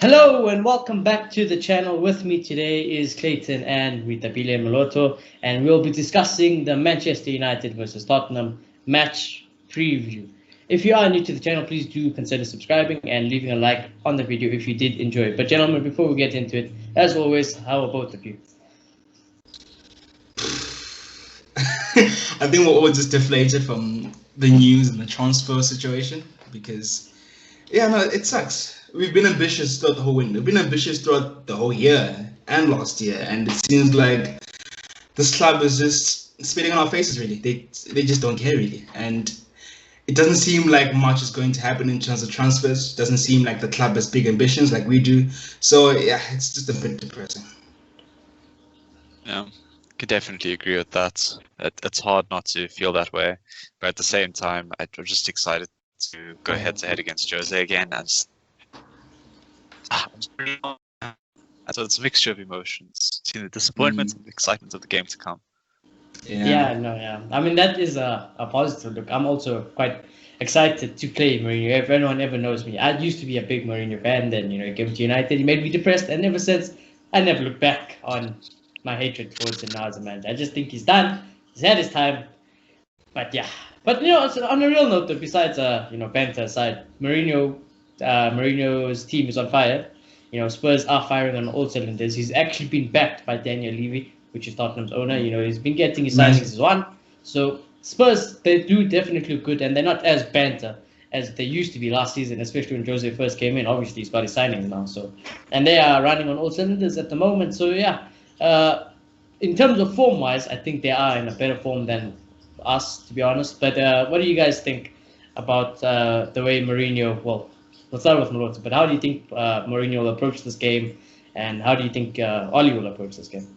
Hello and welcome back to the channel. With me today is Clayton and Vitabile Maloto, and we'll be discussing the Manchester United versus Tottenham match preview. If you are new to the channel, please do consider subscribing and leaving a like on the video if you did enjoy it. But gentlemen, before we get into it, as always, how are both of you? I think we're all just deflated from the news and the transfer situation because, yeah, no, it sucks. We've been ambitious throughout the whole window. We've been ambitious throughout the whole year and last year, and it seems like this club is just spitting on our faces. Really, they just don't care really, and it doesn't seem like much is going to happen in terms of transfers. It doesn't seem like the club has big ambitions like we do. So yeah, it's just a bit depressing. Yeah, could definitely agree with that. It's hard not to feel that way, but at the same time, I'm just excited to go head to head against Jose again. So it's a mixture of emotions, seeing the disappointment and the excitement of the game to come. Yeah. I mean, that is a positive look. I'm also quite excited to play Mourinho. If anyone ever knows me, I used to be a big Mourinho fan. Then, he came to United. He made me depressed. And ever since, I never looked back on my hatred towards him now as a manager. I just think he's done. He's had his time. But yeah. But, so on a real note, though, besides, banter aside, Mourinho's team is on fire. Spurs are firing on all cylinders. He's actually been backed by Daniel Levy, which is Tottenham's owner. He's been getting his signings as one. So Spurs, they do definitely look good, and they're not as banter as they used to be last season, especially when Jose first came in. Obviously, he's got his signings now. And they are running on all cylinders at the moment. So yeah, in terms of form-wise, I think they are in a better form than us, to be honest. But what do you guys think about the way Mourinho? Well, we'll start with Maloto, but how do you think Mourinho will approach this game, and how do you think Oli will approach this game?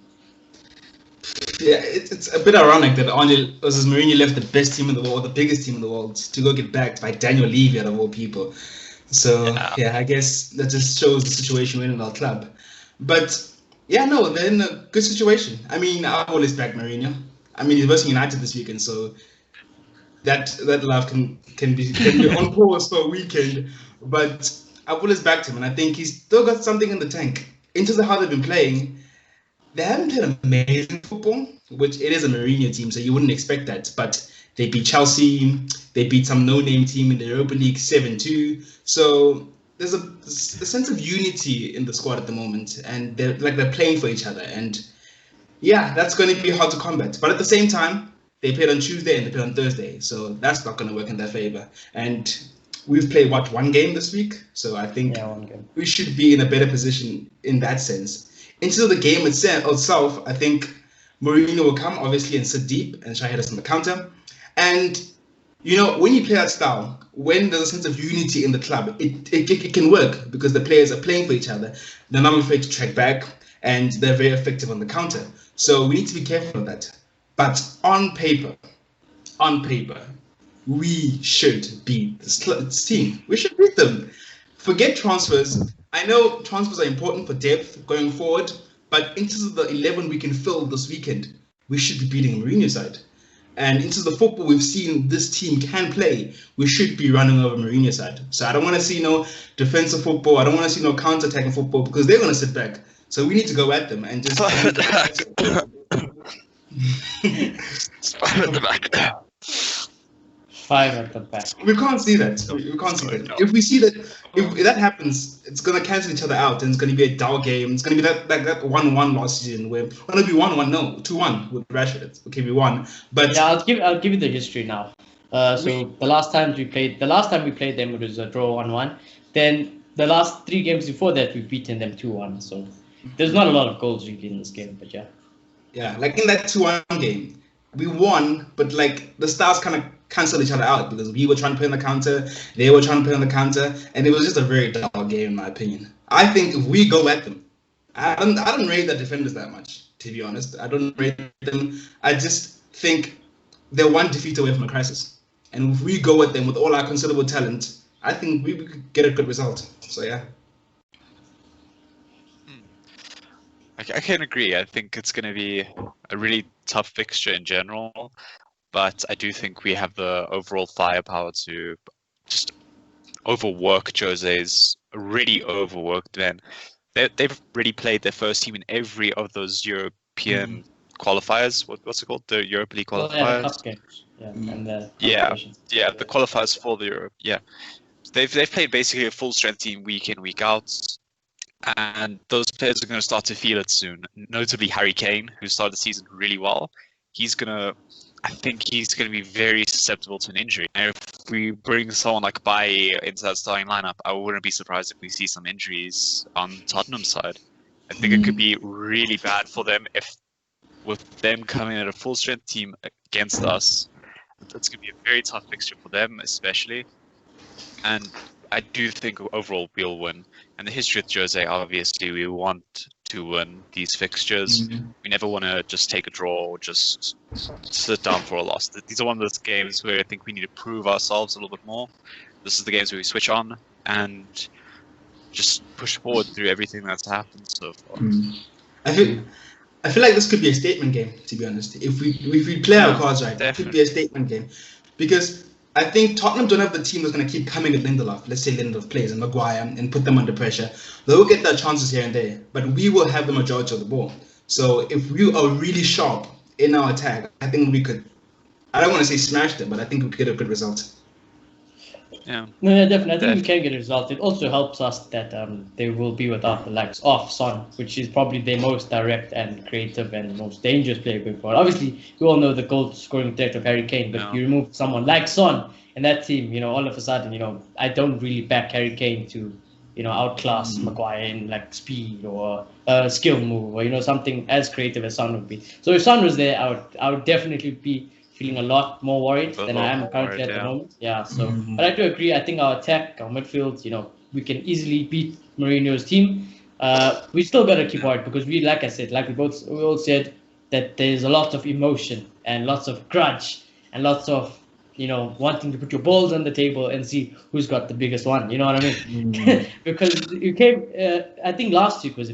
Yeah, it's a bit ironic that Oli versus Mourinho left the best team in the world, the biggest team in the world, to go get backed by Daniel Levy out of all people. So yeah, I guess that just shows the situation we're in our club. But yeah, no, they're in a good situation. I mean, I've always backed Mourinho. I mean, he's versus United this weekend, so that love can be on pause for a weekend. But I've always backed him, and I think he's still got something in the tank. In terms of how they've been playing, they haven't played amazing football, which it is a Mourinho team, so you wouldn't expect that. But they beat Chelsea, they beat some no-name team in the Europa League 7-2. So there's a sense of unity in the squad at the moment, and they're playing for each other. And yeah, that's going to be hard to combat. But at the same time, they played on Tuesday and they played on Thursday, so that's not going to work in their favor. And we've played one game this week, so I think we should be in a better position in that sense. Into the game itself, I think Mourinho will come, obviously, and sit deep and try to hit us on the counter. And, when you play that style, when there's a sense of unity in the club, it can work because the players are playing for each other. They're not afraid to track back, and they're very effective on the counter. So we need to be careful of that. But on paper, we should beat this team. We should beat them. Forget transfers. I know transfers are important for depth going forward, but in terms of the 11 we can fill this weekend, we should be beating Mourinho's side. And in terms of the football we've seen this team can play, we should be running over Mourinho's side. So I don't want to see no defensive football. I don't want to see no counter-attacking football because they're going to sit back. So we need to go at them and just... Five at the back. Five at the back. We can't see that. We can't see that. No. If we see that, if that happens, it's going to cancel each other out, and it's going to be a dull game. It's going to be that 1-1 last season where it's going to be 1-1. No, 2-1 with Rashford. Okay, we won. But yeah, I'll give you the history now. The last time we played them, it was a draw 1-1. Then the last 3 games before that, we've beaten them 2-1. So there's not a lot of goals really in this game, but yeah. Yeah, like in that 2-1 game, we won, but like the stars kind of cancelled each other out because we were trying to play on the counter, they were trying to play on the counter, and it was just a very dull game in my opinion. I think if we go at them, I don't rate the defenders that much, to be honest. I don't rate them. I just think they're one defeat away from a crisis. And if we go at them with all our considerable talent, I think we could get a good result. So yeah. I can agree. I think it's going to be a really tough fixture in general, but I do think we have the overall firepower to just overwork Jose's really overworked, man. They've already played their first team in every of those European qualifiers. What's it called? The Europa League Well, yeah, the qualifiers. cup games. Yeah, and the Yeah, qualifications. yeah, the qualifiers for the Europe. Yeah, they've played basically a full strength team week in, week out, and those players are going to start to feel it soon. Notably, Harry Kane, who started the season really well, I think he's going to be very susceptible to an injury. And if we bring someone like Bailly into that starting lineup, I wouldn't be surprised if we see some injuries on Tottenham's side. I think it could be really bad for them if, with them coming at a full strength team against us, that's going to be a very tough fixture for them, especially. And I do think overall we'll win. And the history with Jose, obviously, we want to win these fixtures. We never want to just take a draw or just sit down for a loss. These are one of those games where I think we need to prove ourselves a little bit more. This is the games where we switch on and just push forward through everything that's happened so far. I feel like this could be a statement game, to be honest. If we play our cards right, it could be a statement game. Because I think Tottenham don't have the team that's going to keep coming at Lindelof. Let's say Lindelof plays and Maguire and put them under pressure. They'll get their chances here and there, but we will have the majority of the ball. So if we are really sharp in our attack, I think we could, I don't want to say smash them, but I think we could get a good result. Yeah. No, yeah, definitely. I think we can get a result. It also helps us that they will be without the likes of Son, which is probably the most direct and creative and most dangerous player going forward. Obviously, we all know the goal scoring threat of Harry Kane, but you remove someone like Son in that team, all of a sudden, I don't really back Harry Kane to, outclass Maguire in like speed or skill move or something as creative as Son would be. So if Son was there, I would definitely be feeling a lot more worried than I am currently at the moment. Yeah, so but I do agree. I think our attack, our midfield, we can easily beat Mourinho's team. We still got to keep worried because like I said, we all said that there's a lot of emotion and lots of grudge and lots of wanting to put your balls on the table and see who's got the biggest one. You know what I mean? Because you came, I think last week when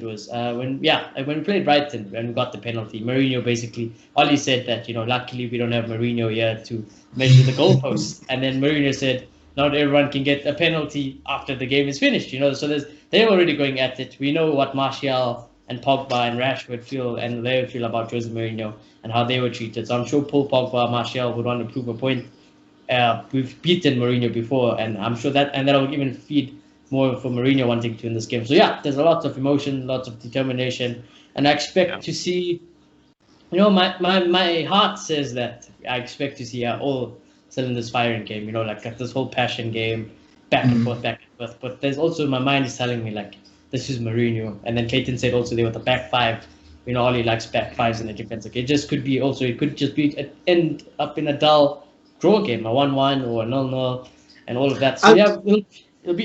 we played Brighton and we got the penalty. Mourinho basically, Oli said that luckily we don't have Mourinho here to measure the goalposts, and then Mourinho said not everyone can get a penalty after the game is finished. So they're already going at it. We know what Martial and Pogba and Rashford feel, and they feel about Jose Mourinho and how they were treated. So I'm sure Paul Pogba, Martial would want to prove a point. We've beaten Mourinho before, and I'm sure that'll even feed more for Mourinho wanting to win this game. So yeah, there's a lot of emotion, lots of determination, and I expect to see. My heart says that I expect to see all cylinders firing game. Like this whole passion game, back and forth. But there's also my mind is telling me like this is Mourinho, and then Clayton said also they were the back five. Oli likes back fives in the defense. Okay, it just could be also it could just be end up in a dull draw game, a 1-1 or a 0-0, and all of that. So it'll be.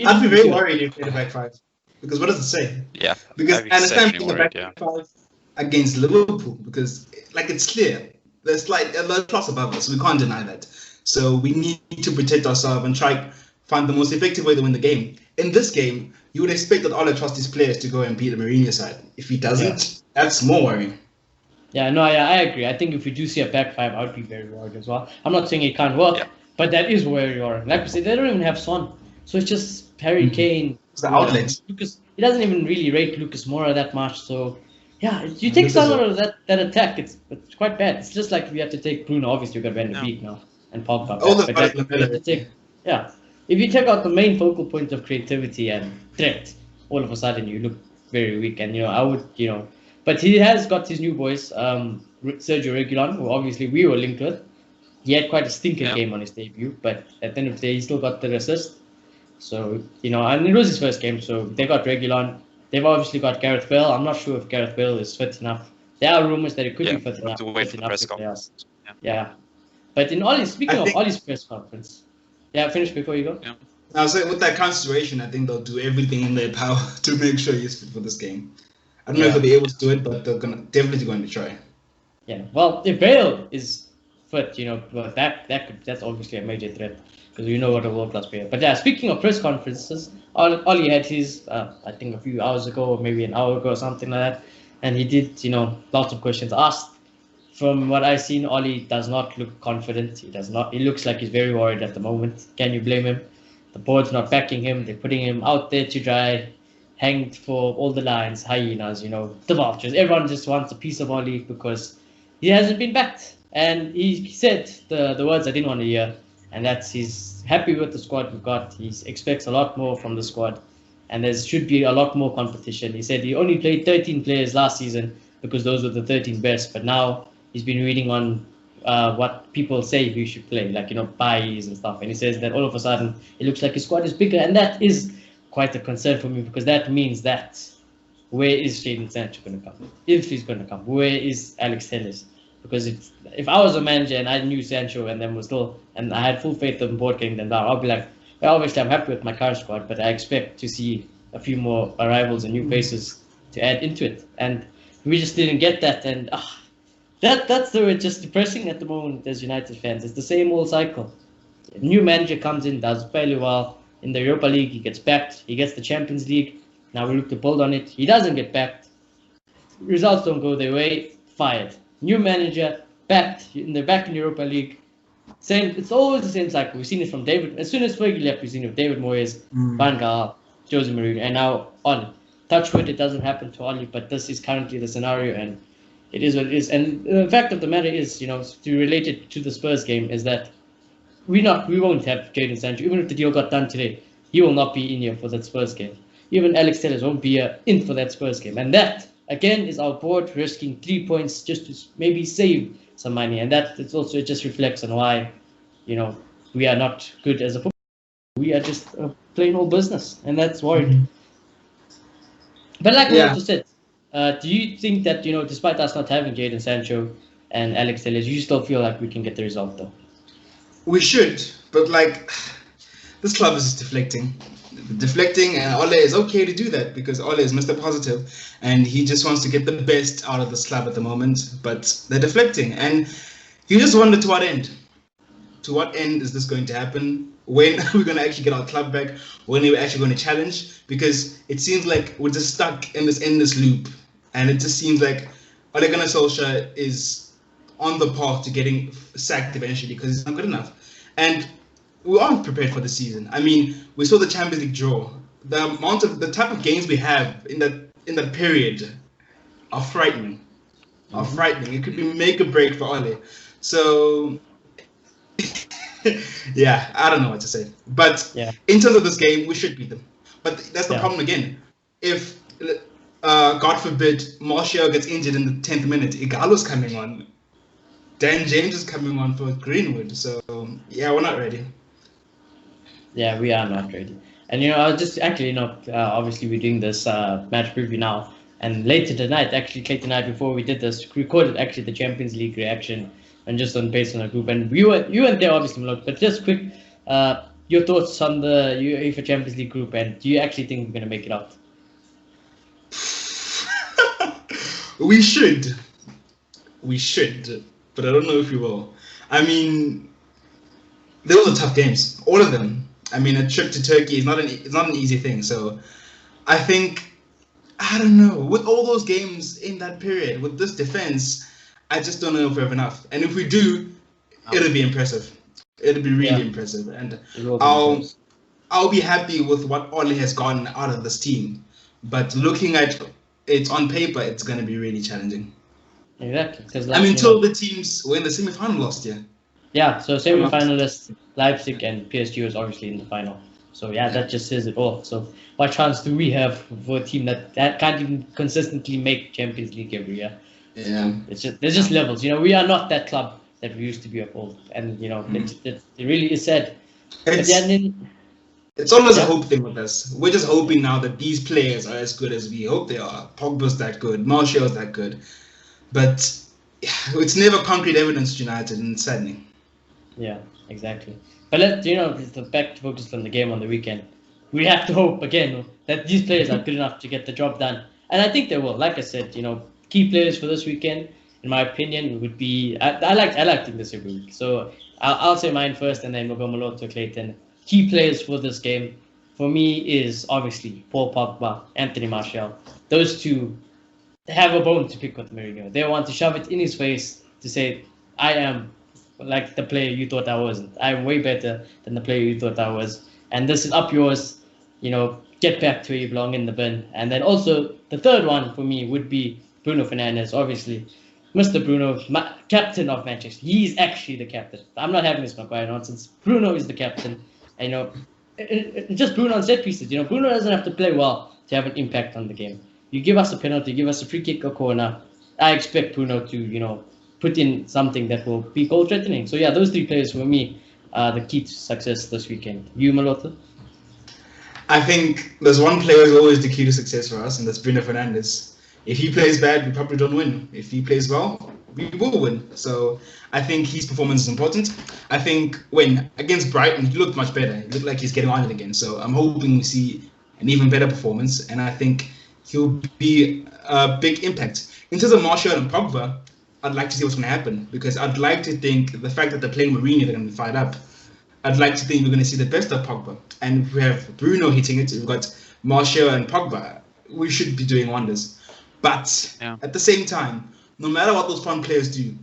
I'd be very worried if we played a back five, because what does it say? Yeah. Because I understand playing a back five against Liverpool, because it's clear there's a class above us. We can't deny that. So we need to protect ourselves and try find the most effective way to win the game. In this game, you would expect that Ole trusts his players to go and beat the Mourinho side. If he doesn't, that's more worrying. Yeah, no, I agree. I think if we do see a back five, I would be very worried as well. I'm not saying it can't work, but that is where you are. Like we said, they don't even have Son. So it's just Harry Kane. It's the outlet. Lucas, he doesn't even really rate Lucas Moura that much. So, yeah, you take Son out of that attack, it's quite bad. It's just like we have to take Bruno. Obviously, we've got Van de Beek now and Pogba. If you take out the main focal point of creativity and threat, all of a sudden you look very weak. And, I would, But he has got his new boys, Sergio Reguilon, who obviously we were linked with. He had quite a stinking game on his debut, but at the end of the day, he still got the assist. So, and it was his first game, so they got Reguilon. They've obviously got Gareth Bale. I'm not sure if Gareth Bale is fit enough. There are rumors that it could be fit enough. To wait for the press conference. Yeah. But speaking of Ollie's press conference, finish before you go. Yeah. Now, so with that current situation, I think they'll do everything in their power to make sure he's fit for this game. I don't know if they'll be able to do it, but they're definitely going to try. Yeah, well, if Bale is fit, well, that's obviously a major threat because what a world-class player. But yeah, speaking of press conferences, Ollie had his, I think a few hours ago, or maybe an hour ago, or something like that, and he did, lots of questions asked. From what I've seen, Ollie does not look confident. He does not. He looks like he's very worried at the moment. Can you blame him? the board's not backing him. They're putting him out there to dry, hanged for all the lions, hyenas, the vultures. Everyone just wants a piece of Oli because he hasn't been backed. And he said the words I didn't want to hear, and that's he's happy with the squad we've got. He expects a lot more from the squad, and there should be a lot more competition. He said he only played 13 players last season because those were the 13 best, but now he's been reading on what people say we should play, like, buys and stuff. And he says that all of a sudden it looks like his squad is bigger, and that is quite a concern for me because that means that where is Jadon Sancho going to come? If he's going to come, where is Alex Telles? Because if I was a manager and I knew Sancho and then and I had full faith in board getting them down, I'll be like, well, obviously I'm happy with my current squad, but I expect to see a few more arrivals and new faces to add into it. And we just didn't get that, and that's just depressing at the moment as United fans. It's the same old cycle. A new manager comes in, does fairly well in the Europa League, he gets backed, he gets the Champions League. Now we look to build on it. He doesn't get backed. Results don't go their way, fired. New manager, backed, they're back in Europa League. Same, it's always the same cycle. We've seen it from David. As soon as Fergie left, we've seen it with David Moyes, Van Gaal, Jose Mourinho, and now Oli. Touch wood, it doesn't happen to Oli, but this is currently the scenario, and it is what it is. And the fact of the matter is, to relate it to the Spurs game, is that we won't have Jadon Sancho. Even if the deal got done today, he will not be in here for that Spurs game. Even Alex Telles won't be in for that Spurs game. And that, again, is our board risking 3 points just to maybe save some money. And that it just reflects on why, we are not good as a football. We are just plain old business. And that's worried. But like we also said, do you think that, despite us not having Jadon Sancho and Alex Telles, you still feel like we can get the result, though? We should, but this club is just deflecting, and Ole is okay to do that because Ole is Mr. Positive, and he just wants to get the best out of this club at the moment. But they're deflecting, and you just wonder to what end. To what end is this going to happen? When are we going to actually get our club back? When are we actually going to challenge? Because it seems like we're just stuck in this endless loop, and it just seems like Ole Gunnar Solskjaer is on the path to getting sacked eventually because he's not good enough. And we aren't prepared for the season. I mean, we saw the Champions League draw. The type of games we have in that period are frightening. It could be make or break for Ole. So yeah, I don't know what to say. But in terms of this game, we should beat them. But that's the problem again. If God forbid Martial gets injured in the 10th minute, Igalo's coming on. Dan James is coming on for Greenwood. So yeah, we're not ready. Yeah, we are not ready. And I was just actually obviously we're doing this match preview now, and later tonight, late tonight before we did this, recorded actually the Champions League reaction and just based on our group. And you weren't there obviously, Malok, but just quick, your thoughts on the UEFA Champions League group, and do you actually think we're gonna make it out? We should, but I don't know if we will. I mean, those are tough games, all of them. I mean, a trip to Turkey is not an easy thing. So I think, I don't know, with all those games in that period, with this defense, I just don't know if we have enough. And if we do, it'll be impressive. It'll be really impressive. And I'll be happy with what Ole has gotten out of this team. But looking at it on paper, it's going to be really challenging. Exactly. I mean, until the teams were in the semi-final last year. Yeah, so semi-finalists, Leipzig and PSG was obviously in the final. So yeah, that just says it all. So what chance do we have for a team that can't even consistently make Champions League every year? Yeah, there's just levels. We are not that club that we used to be of old, and it really is sad. It's almost a hope thing with us. We're just hoping now that these players are as good as we hope they are. Pogba's that good, Martial's that good, but it's never concrete evidence United, and it's saddening. Yeah, exactly. But back to focus on the game on the weekend. We have to hope again that these players are good enough to get the job done, and I think they will. Like I said, key players for this weekend, in my opinion, would be I like doing this every week. So I'll say mine first, and then we'll go Malot to Clayton. Key players for this game, for me, is obviously Paul Pogba, Anthony Martial. Those two have a bone to pick with Mourinho. They want to shove it in his face to say, I am like the player you thought I wasn't. I'm way better than the player you thought I was. and this is up yours. Get back to where you belong in the bin. And then also the third one for me would be Bruno Fernandes, obviously. Mr. Bruno, captain of Manchester. He's actually the captain. I'm not having this Maguire nonsense. Bruno is the captain. And, just Bruno on set pieces. Bruno doesn't have to play well to have an impact on the game. You give us a penalty, give us a free kick or corner, I expect Bruno to, put in something that will be goal threatening. So yeah, those three players for me are the key to success this weekend. You, Malota? I think there's one player who's always the key to success for us, and that's Bruno Fernandes. If he plays bad, we probably don't win. If he plays well, we will win. So I think his performance is important. I think when against Brighton, he looked much better. He looked like he's getting on it again. So I'm hoping we see an even better performance, and I think he'll be a big impact. In terms of Martial and Pogba, I'd like to see what's going to happen, because I'd like to think the fact that they're playing Mourinho, they're going to be fired up. I'd like to think we're going to see the best of Pogba. And if we have Bruno hitting it, we've got Martial and Pogba, we should be doing wonders. But at the same time, no matter what those front players do,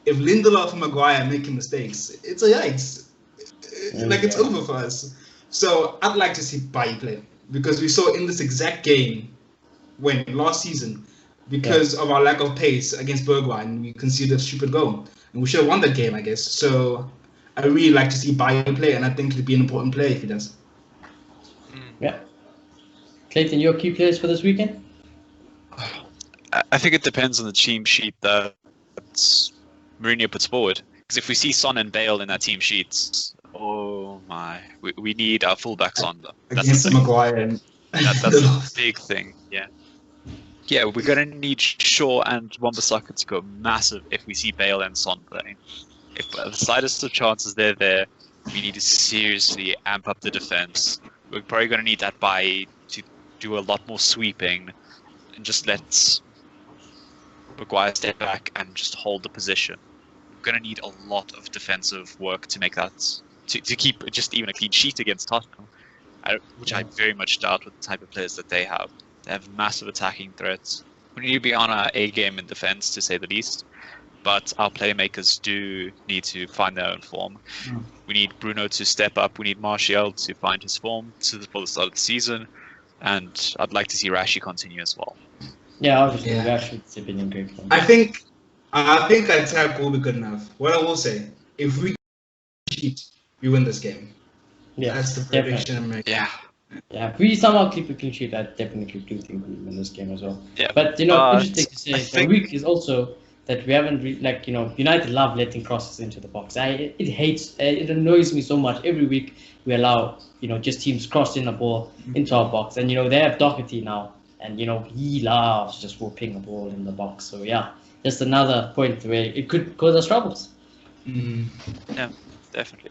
if Lindelof and Maguire are making mistakes, it's a yikes. It's over for us. So I'd like to see Bailly play, because we saw in this exact game last season, because of our lack of pace against Bergwijn, we conceded a stupid goal. And we should have won that game, I guess. So I really like to see Bailly play, and I think he'll be an important player if he does. Yeah. Clayton, your key players for this weekend? I think it depends on the team sheet that Mourinho puts forward. Because if we see Son and Bale in that team sheet, oh my, we need our fullbacks on them. Against Maguire and that's a big thing. Yeah, we're gonna need Shaw and Wan-Bissaka to go massive if we see Bale and Son playing. If the slightest of chances they're there, we need to seriously amp up the defense. We're probably gonna need that to do a lot more sweeping and just let Maguire step back and just hold the position. We're going to need a lot of defensive work to make that, to keep just even a clean sheet against Tottenham, which I very much doubt with the type of players that they have. They have massive attacking threats. We need to be on our A game in defense, to say the least, but our playmakers do need to find their own form. We need Bruno to step up. We need Martial to find his form for the start of the season, and I'd like to see Rashi continue as well. Yeah, obviously, Rashford's been in great form. I think attack will be good enough. What I will say, if we cheat, we win this game. Yeah, that's the prediction I'm making. Yeah, if we somehow keep a clean sheet, I definitely do think we win this game as well. Yeah. But interesting to say, the week is also that we haven't United love letting crosses into the box. It annoys me so much. Every week we allow just teams crossing the ball into our box, and they have Doherty now. And, he loves just whooping a ball in the box. So, yeah, just another point where it could cause us troubles. Yeah, definitely.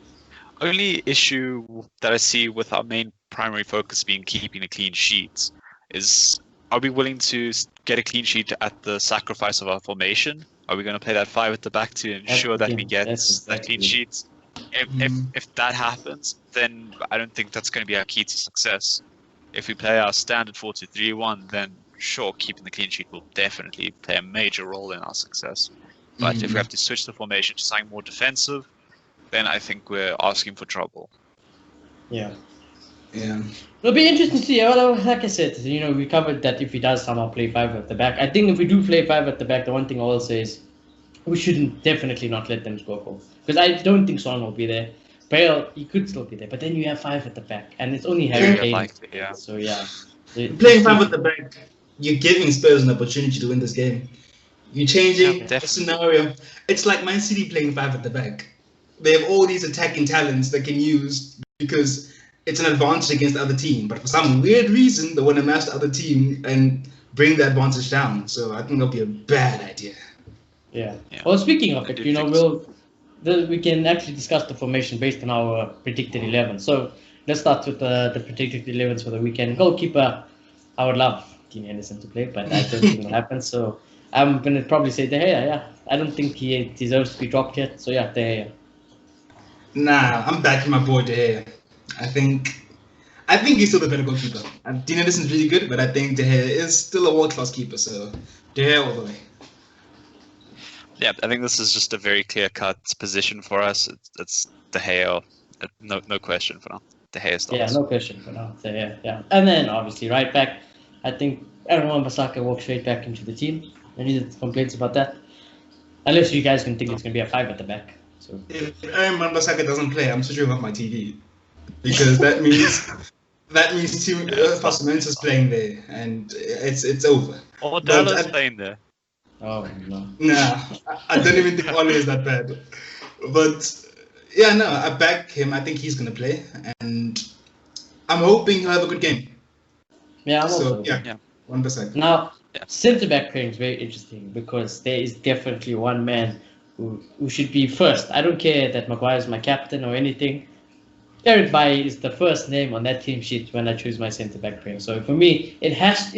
Only issue that I see with our main primary focus being keeping a clean sheet is, are we willing to get a clean sheet at the sacrifice of our formation? Are we going to play that 5 at the back to ensure that we get that clean sheet? If that happens, then I don't think that's going to be our key to success. If we play our standard 4-2-3-1, then sure, keeping the clean sheet will definitely play a major role in our success. But if we have to switch the formation to something more defensive, then I think we're asking for trouble. Yeah. It'll be interesting to see. Well, like I said, we covered that if he does somehow play 5 at the back. I think if we do play 5 at the back, the one thing I will say is we shouldn't definitely not let them score goals. Because I don't think Son will be there. Bale, he could still be there, but then you have 5 at the back, and it's only Harry Kane. So yeah, playing 5 at the back, you're giving Spurs an opportunity to win this game. You're changing the scenario. It's like Man City playing 5 at the back. They have all these attacking talents they can use because it's an advantage against the other team. But for some weird reason, they want to match the other team and bring the advantage down. So I think that'll be a bad idea. Yeah. Well, speaking of it, we can actually discuss the formation based on our predicted 11. So let's start with the predicted 11s for the weekend. Goalkeeper, I would love Dean Henderson to play, but I don't think it'll happen. So I'm going to probably say De Gea, yeah. I don't think he deserves to be dropped yet. So yeah, De Gea. Nah, I'm backing my boy De Gea. I think he's still the better goalkeeper. Dean Henderson's really good, but I think De Gea is still a world-class keeper. So De Gea all the way. Yeah, I think this is just a very clear-cut position for us. It's De Gea, no question for now. De Gea Yeah, starts. no question for now. So, yeah. And then obviously right back, I think Aaron Wan-Bissaka walks straight back into the team. Any complaints about that? Unless you guys can think it's going to be a 5 at the back. So If Aaron Wan-Bissaka doesn't play, I'm switching off my TV because that means Team Pastor playing there, and it's over. Or But Dallas playing there. oh no. Nah, I don't even think Ole is that bad. But yeah, no, I back him. I think he's gonna play, and I'm hoping he'll have a good game. Yeah, I'm So also. yeah, 1%. Now, Yeah. centre back pairing is very interesting because there is definitely one man who should be first. I don't care that Maguire is my captain or anything. Eric Bailly is the first name on that team sheet when I choose my centre back pairing. So for me, it has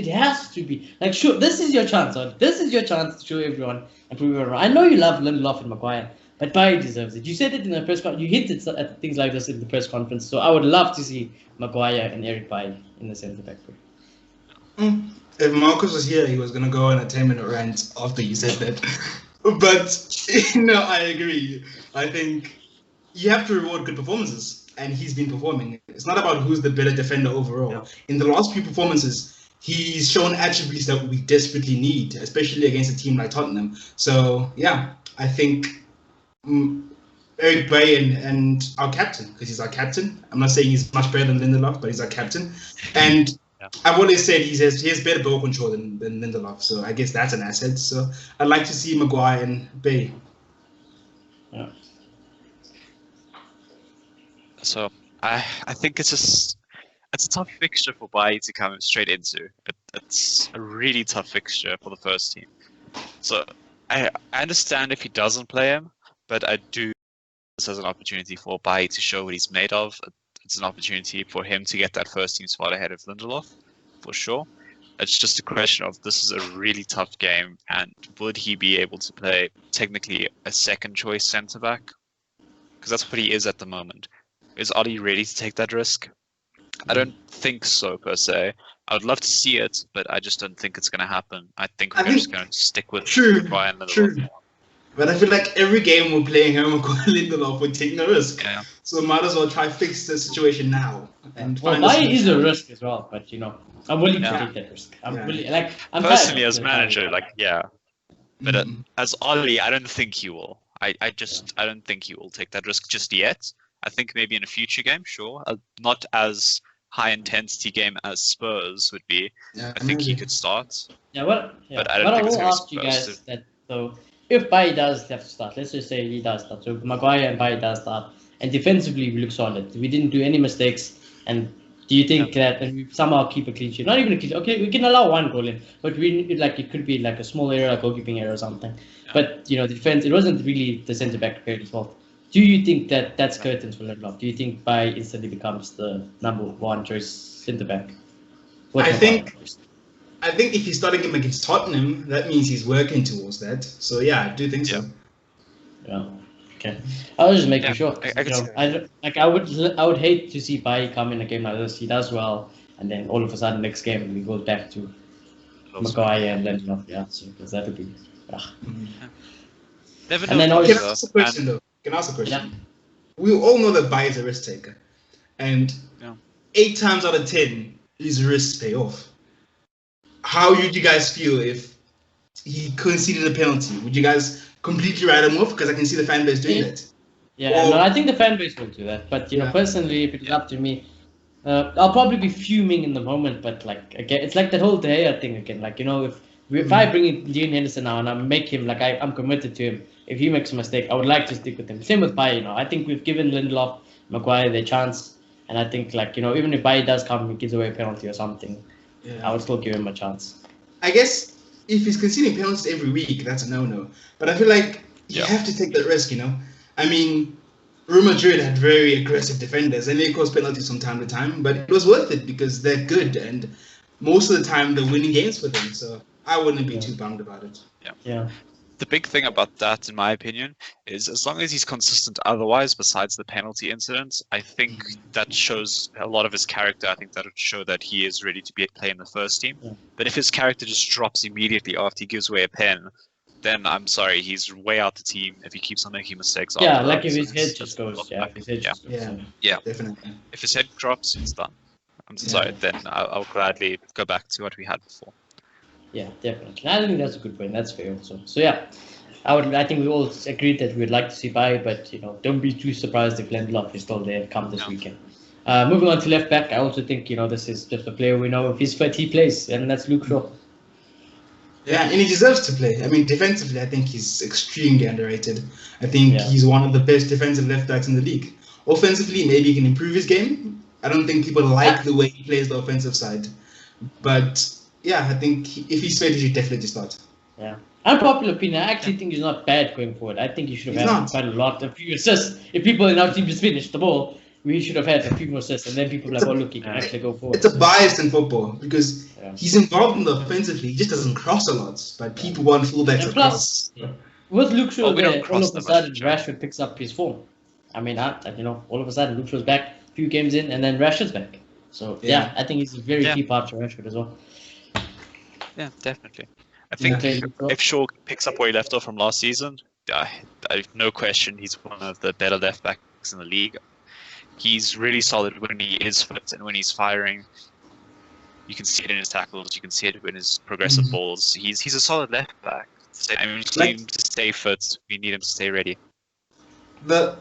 to be like, sure, this is your chance. This is your chance to show everyone and prove everyone wrong. I know you love Lindelof and Maguire, but Bailly deserves it. You said it in the press conference. You hinted at things like this in the press conference. So I would love to see Maguire and Eric Bailly in the centre back pairing. If Marcus was here, he was gonna go on a 10-minute rant after you said that. But no, I agree. I think you have to reward good performances, and he's been performing. It's not about who's the better defender overall. Yeah. In the last few performances, he's shown attributes that we desperately need, especially against a team like Tottenham. So yeah, I think Eric Bailly and our captain, because he's our captain. I'm not saying he's much better than Lindelof, but he's our captain. And I've always said he has better ball control than Lindelof, so I guess that's an asset. So I'd like to see Maguire and Bailly. Yeah. So I think it's a tough fixture for Bailly to come straight into. It's a really tough fixture for the first team. So I understand if he doesn't play him, but I do this as an opportunity for Bailly to show what he's made of. It's an opportunity for him to get that first team spot ahead of Lindelof, for sure. It's just a question of this is a really tough game, and would he be able to play technically a second choice centre back? Because that's what he is at the moment. Is Ollie ready to take that risk? I don't think so, per se. I would love to see it, but I just don't think it's going to happen. I think we're just going to stick with Brian Lindelof. True. But I feel like every game we're playing Harry Maguire Lindelof, we're taking a risk. Yeah. So might as well try fix the situation now. And Bailly is a risk as well, but I'm willing to take that risk. I'm personally as manager, But as Ollie, I don't think he will. I don't think he will take that risk just yet. I think maybe in a future game, sure. Not as high intensity game as Spurs would be. Yeah, I think he could start. But I don't think it's will going ask you guys that though. If Bailly does have to start, let's just say he does start. So Maguire and Bailly does start, and defensively we look solid. We didn't do any mistakes. And do you think that and we somehow keep a clean sheet? Not even a clean sheet. Okay, we can allow one goal in, but it could be like a small error, a goalkeeping error or something. Yeah. But the defense, it wasn't really the centre back pairing's fault. Do you think that that's curtains for Lindelof? Do you think Bailly instantly becomes the number one choice centre back? I think if he's starting him against Tottenham, that means he's working towards that. So yeah, I do think so. Yeah. Okay. I was just making sure. I would hate to see Bailly come in a game like this. He does well, and then all of a sudden next game he goes back to Maguire and Lindelof. Yeah, so because that would be. Never know. And then can I ask a question though? Can I ask a question? Yeah. We all know that Bailly is a risk taker, and 8 times out of 10 his risks pay off. How would you guys feel if he conceded a penalty? Would you guys completely write him off? Because I can see the fan base doing that. Yeah, no, I think the fan base will do that. But personally, if it's up to me, I'll probably be fuming in the moment. But again, it's like that whole De Gea thing again. If I bring in Dean Henderson now and I make him I'm committed to him. If he makes a mistake, I would like to stick with him. Same with Bailly. I think we've given Lindelof, Maguire their chance, and I think even if Bailly does come, he gives away a penalty or something. Yeah. I would still give him a chance. I guess if he's conceding penalties every week, that's a no-no. But I feel like you have to take that risk, I mean, Real Madrid had very aggressive defenders and they caused penalties from time to time, but it was worth it because they're good and most of the time they're winning games for them. So I wouldn't be too bummed about it. Yeah. The big thing about that, in my opinion, is as long as he's consistent otherwise, besides the penalty incidents, I think that shows a lot of his character. I think that would show that he is ready to play in the first team. Yeah. But if his character just drops immediately after he gives away a pen, then I'm sorry, he's way out the team if he keeps on making mistakes. Yeah, after like that. if his head That's just a goes. lot Yeah, back. if his head Yeah. just goes. Yeah. Yeah. Definitely. If his head drops, it's done. I'm sorry, then I'll gladly go back to what we had before. Yeah, definitely. I think that's a good point. That's fair also. So yeah, I think we all agreed that we'd like to see Baye, but don't be too surprised if Lindelof is still there come this No. weekend. Moving on to left back, I also think this is just a player we know if he's fit he plays, and that's Luke Shaw. Yeah, and he deserves to play. I mean, defensively, I think he's extremely underrated. I think he's one of the best defensive left backs in the league. Offensively, maybe he can improve his game. I don't think people like the way he plays the offensive side. But yeah, I think if he's fit, he should definitely start. Yeah. Unpopular opinion, I actually think he's not bad going forward. I think he should have had quite a few assists. If people in our team just finished the ball, we should have had a few more assists, and then people like, look, he can actually go forward. It's a bias in football because he's involved in the offensively. He just doesn't cross a lot, but people want fullbacks to cross. With Luke Shaw there, all of a sudden much, Rashford picks up his form. I mean, all of a sudden Luke Shaw's back, a few games in, and then Rashford's back. So yeah, I think he's a very key part to Rashford as well. Yeah, definitely. I think if Shaw picks up where he left off from last season, no question he's one of the better left backs in the league. He's really solid when he is fit and when he's firing. You can see it in his tackles. You can see it in his progressive balls. He's a solid left back. I mean, we need him to stay fit. We need him to stay ready. The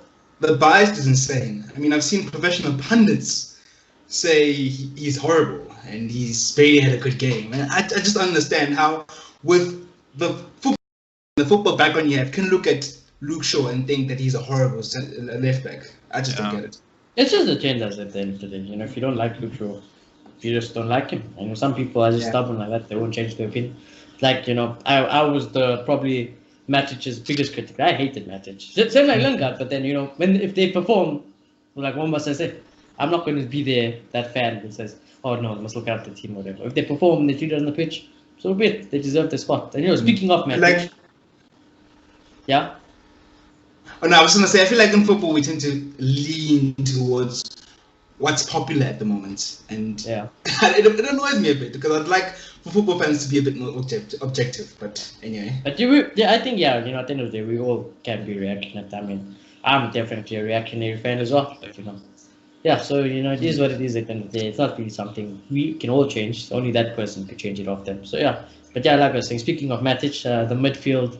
bias is insane. I mean, I've seen professional pundits say he's horrible and he's barely had a good game. And I just don't understand how, with the football background you have, can look at Luke Shaw and think that he's a horrible left back. I just don't get it. It's just agendas at the end of the day. If you don't like Luke Shaw, you just don't like him. And some people are just stubborn like that. They won't change their opinion. Like, I was probably Matic's biggest critic. I hated Matic. Same like Lingard, but then, if they perform, like one must say, I'm not going to be there, that fan that says, oh no, I must look out the team or whatever. If they perform, they treat it on the pitch, so be it. They deserve their spot. And, speaking of Matic. Yeah? Oh, no, I was going to say, I feel like in football we tend to lean towards what's popular at the moment. And it annoys me a bit because I'd like for football fans to be a bit more objective. But anyway. But I think, at the end of the day, we all can be reactionary. I mean, I'm definitely a reactionary fan as well. But, so, it is what it is at the end of the day. It's not really something we can all change. Only that person could change it off them. So, But like I was saying, speaking of Matic, the midfield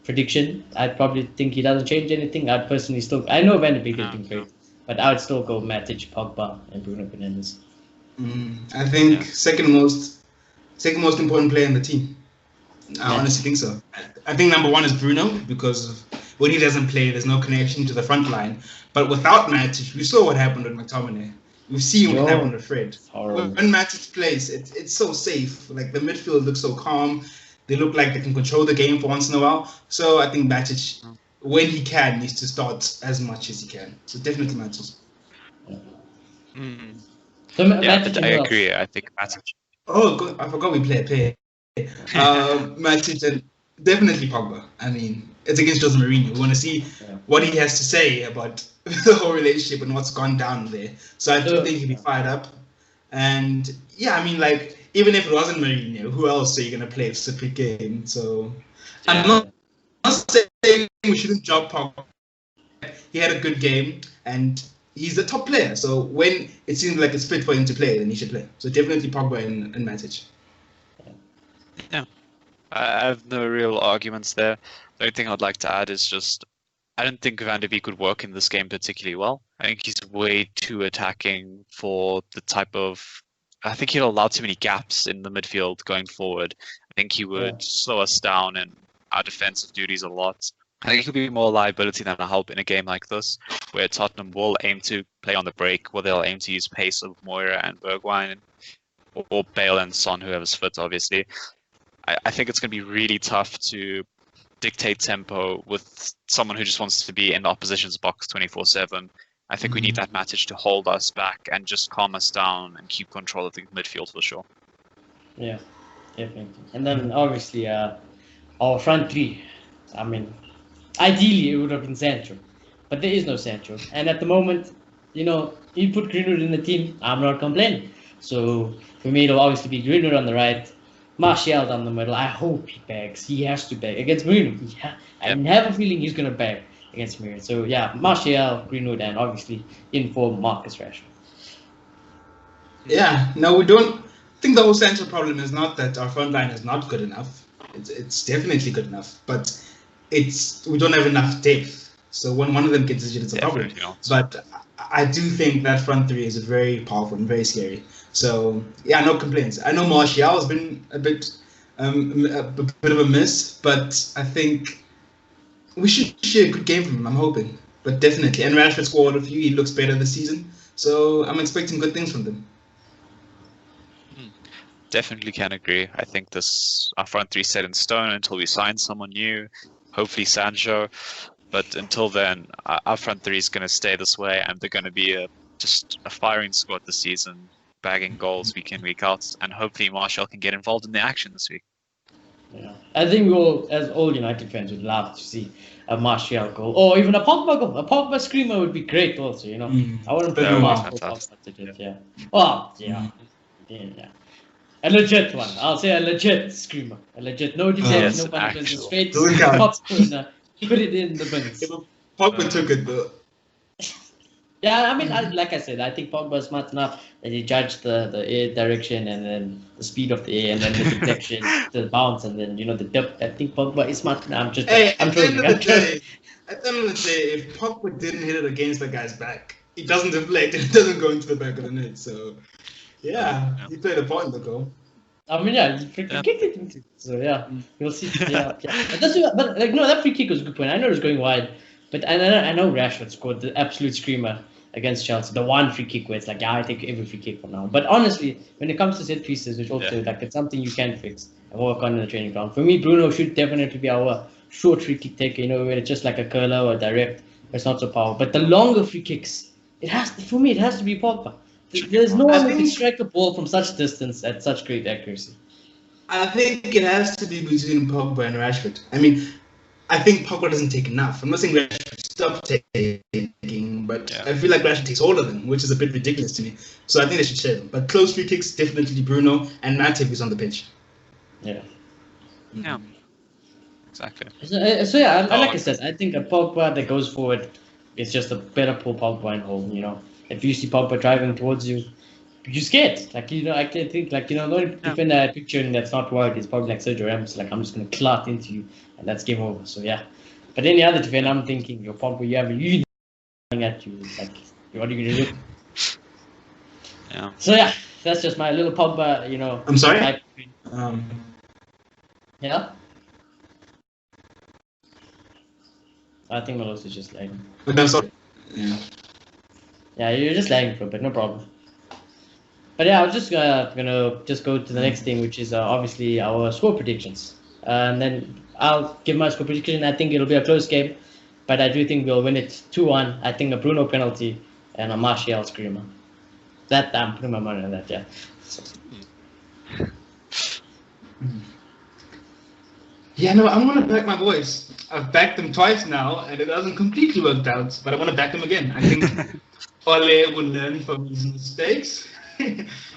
prediction, I'd probably think he doesn't change anything. I'd personally I know Van de Beek has been great, but I would still go Matic, Pogba, and Bruno Fernandes. I think second most important player in the team. I honestly think so. I think number one is Bruno because when he doesn't play, there's no connection to the front line. But without Matic, we saw what happened with McTominay. We've seen what happened with Fred. When Matic plays, it's so safe. Like the midfield looks so calm. They look like they can control the game for once in a while. So I think Matic, when he can, needs to start as much as he can. So definitely Matic. So I agree. I think Matic. Oh, I forgot we play a pair. Matic and definitely Pogba. I mean, it's against Jose Mourinho. We want to see what he has to say about the whole relationship and what's gone down there. So I do think he'll be fired up. And I mean, like, even if it wasn't Mourinho, who else are you going to play a separate game? So I'm not saying we shouldn't drop Pogba. He had a good game and he's the top player. So when it seems like it's fit for him to play, then he should play. So definitely Pogba and Matic. Yeah, I have no real arguments there. The only thing I'd like to add is just I don't think Van de Beek would work in this game particularly well. I think he's way too attacking for the type of... I think he'll allow too many gaps in the midfield going forward. I think he would slow us down in our defensive duties a lot. I think he'll be more a liability than a help in a game like this, where Tottenham will aim to play on the break, where they'll aim to use pace of Moira and Bergwijn, or Bale and Son, whoever's fit, obviously. I think it's going to be really tough to dictate tempo with someone who just wants to be in the opposition's box 24/7. I think we need that Matic to hold us back and just calm us down and keep control of the midfield for sure. Yeah, definitely. And then obviously our front three. I mean, ideally it would have been Sancho, but there is no Sancho. And at the moment, you put Greenwood in the team, I'm not complaining. So for me, it'll obviously be Greenwood on the right, Martial down the middle. I hope he bags. He has to bag against Bruno. I have a feeling he's gonna bag against Mourinho. So yeah, Martial, Greenwood, and obviously in form Marcus Rashford. Yeah, no, we don't think the whole central problem is not that our front line is not good enough. It's definitely good enough, but we don't have enough depth. So when one of them gets injured, it's a problem. But I do think that front three is very powerful and very scary. So yeah, no complaints. I know Martial has been a bit of a miss, but I think we should see a good game from him. I'm hoping, but definitely. And Rashford scored a few. He looks better this season, so I'm expecting good things from them. Definitely can agree. I think our front three set in stone until we sign someone new, hopefully Sancho. But until then, our front three is going to stay this way, and they're going to be just a firing squad this season, bagging goals week in, week out, and hopefully Martial can get involved in the action this week. Yeah, I think we all, as all United fans, would love to see a Martial goal, or even a Pogba goal. A Pogba screamer would be great, also. You know, I wouldn't put him off. Yeah. Well, yeah. A legit one. I'll say a legit screamer. A legit, no defense, no punches, just straight top corner. Put it in the bins. Pogba took it though. Yeah, I mean, like I said, I think Pogba is smart enough that he judged the air direction and then the speed of the air and then the deflection, the bounce, and then the depth. I think Pogba is smart enough. At the end of the day, if Pogba didn't hit it against the guy's back, it doesn't deflect. It doesn't go into the back of the net. So. Yeah, he played a part in the goal. I mean, yeah, he freaking kicked it into. So yeah, we'll see. Yeah. But that free kick was a good point. I know it was going wide, but I know Rashford scored the absolute screamer against Chelsea. The one free kick where it's like, I take every free kick from now. But honestly, when it comes to set pieces, which also it's something you can fix and work on in the training ground. For me, Bruno should definitely be our short free kick taker. Where it's just like a curler or direct. It's not so powerful. But the longer free kicks, it has to be Pogba. There's no one who can strike a ball from such distance at such great accuracy. I think it has to be between Pogba and Rashford. I mean, I think Pogba doesn't take enough. I'm not saying Rashford stopped taking, but I feel like Rashford takes all of them, which is a bit ridiculous to me. So I think they should share them. But close free kicks, definitely Bruno, and Matip is on the pitch. Yeah. Yeah. Exactly. So yeah, like I said, I think a Pogba that goes forward is just a better pull Pogba and hold, If you see Pogba driving towards you, you're scared. I can think, the only defender I picture that's not wide is probably like Sergio Ramos. Like, I'm just going to clot into you, and that's game over. So, yeah. But any other defender, I'm thinking, your Pogba, you have a huge at you. Like, what are you going to do? Yeah. So, yeah, that's just my little Pogba, I'm sorry? Yeah? I think Melos is just lagging. I'm sorry. Yeah. Yeah, you're just lagging for a bit, no problem. But yeah, I was just gonna just go to the next thing, which is obviously our score predictions. And then I'll give my score prediction. I think it'll be a close game, but I do think we'll win it 2-1. I think a Bruno penalty and a Martial screamer. That I'm putting my money on that. Yeah. Yeah, no, I'm gonna back my boys. I've backed them twice now, and it hasn't completely worked out. But I want to back them again. I think Ole will learn from his mistakes.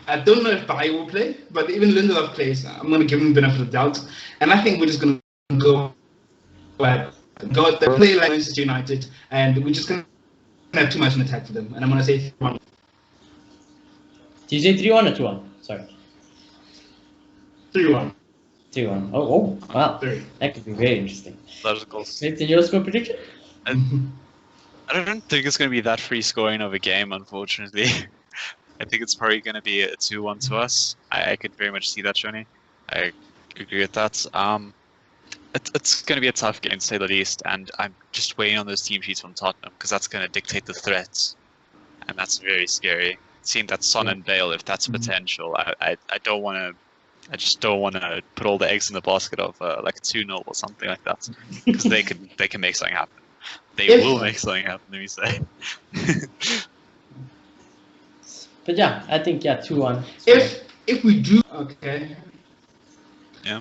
I don't know if Bayer will play, but even Lindelof plays. I'm going to give him the benefit of the doubt. And I think we're just going to go at the play like Manchester United, and we're just going to have too much in attack for them. And I'm going to say 3-1. Did you say 3-1 or 2-1? Sorry. 3-1. 2-1. Oh, wow. 3. That could be very interesting. That was a goal. Did your score prediction? I don't think it's going to be that free scoring of a game, unfortunately. I think it's probably going to be a 2-1 to us. I could very much see that, Johnny. I agree with that. It's going to be a tough game, to say the least, and I'm just waiting on those team sheets from Tottenham, because that's going to dictate the threat, and that's very scary. Seeing that Son and Bale, if that's potential, I don't want to. I just don't want to put all the eggs in the basket of like a 2-0 or something like that, because they can make something happen. They will make something happen, let me say. But yeah, I think 2-1. If we do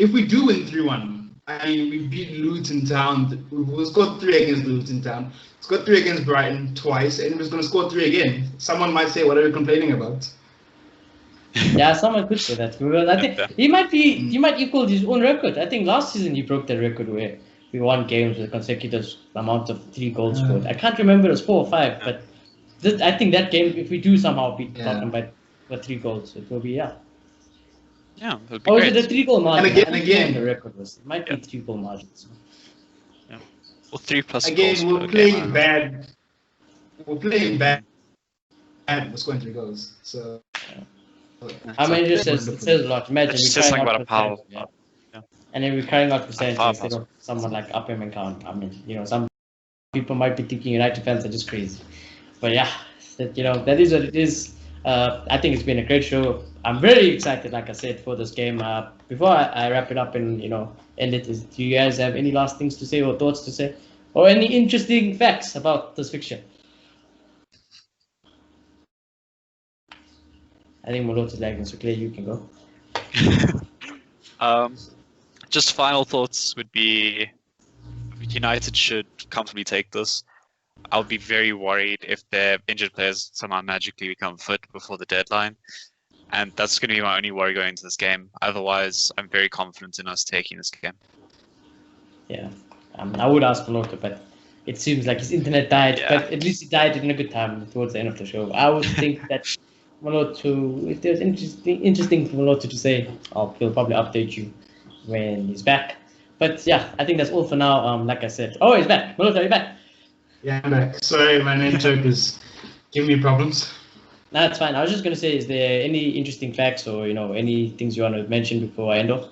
if we do win 3-1, I mean we beat Luton Town. We'll score 3 against Luton Town. Scored 3 against Brighton twice, and we're going to score 3 again. Someone might say, "What are you complaining about?" Yeah, someone could say that. Well, I think he might equal his own record. I think last season he broke that record where we won games with a consecutive amount of 3 goals scored. I can't remember it was 4 or 5, but I think that game, if we do somehow beat Tottenham by 3 goals, it will be Yeah, it would be or great. was it a 3-goal margin? And again, the record was. It might be 3-goal margins. Yeah. Well, 3+ goals again, per we're game, playing bad. We're playing bad. And we're scoring 3 goals. So. I mean, it says a lot. Imagine It's we're just crying like out about a for power. and then we're crying out for Sancho power instead of someone like Upham and Count. I mean, some people might be thinking United fans are just crazy. But yeah, that is what it is. I think it's been a great show. I'm very excited, like I said, for this game. Before I wrap it up and end it, do you guys have any last things to say or thoughts to say, or any interesting facts about this fixture? I think Malot is lagging, so Clay, you can go. Just final thoughts would be United should comfortably take this. I would be very worried if their injured players somehow magically become fit before the deadline. And that's going to be my only worry going into this game. Otherwise, I'm very confident in us taking this game. Yeah, I would ask Malota, but it seems like his internet died. Yeah. But at least he died in a good time towards the end of the show. I would think that Malota, if there's interesting for Malota to say, he'll probably update you when he's back. But yeah, I think that's all for now. Like I said, he's back. Malota, are you back? Yeah, I'm back. Sorry, my network is giving me problems. No, that's fine. I was just gonna say, is there any interesting facts or any things you want to mention before I end off?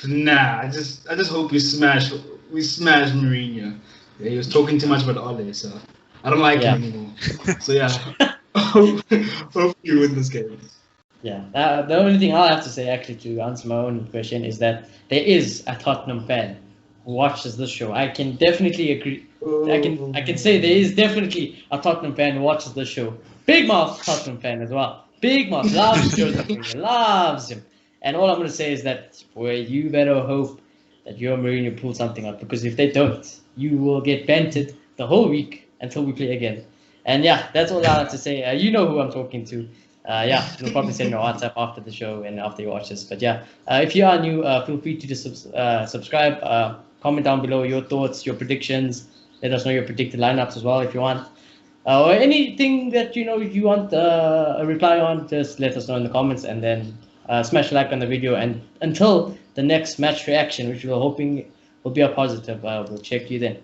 Nah, I just hope we smash Mourinho. Yeah, he was talking too much about Ole, so I don't like him anymore. So yeah, hope you win this game. Yeah, the only thing I'll have to say actually to answer my own question is that there is a Tottenham fan who watches this show. I can definitely agree. I can say there is definitely a Tottenham fan who watches this show. Big mouth Tottenham fan as well. Big mouth loves Jose Mourinho, loves him. And all I'm going to say is that, boy, you better hope that your Mourinho pulls something out, because if they don't, you will get bantered the whole week until we play again. And yeah, that's all I have to say. You know who I'm talking to. You'll probably send me a WhatsApp after the show and after you watch this. But yeah, if you are new, feel free to just subscribe. Comment down below your thoughts, your predictions. Let us know your predicted lineups as well if you want. Or anything that you want a reply on, just let us know in the comments, and then smash a like on the video. And until the next match reaction, which we're hoping will be a positive, we'll check you then.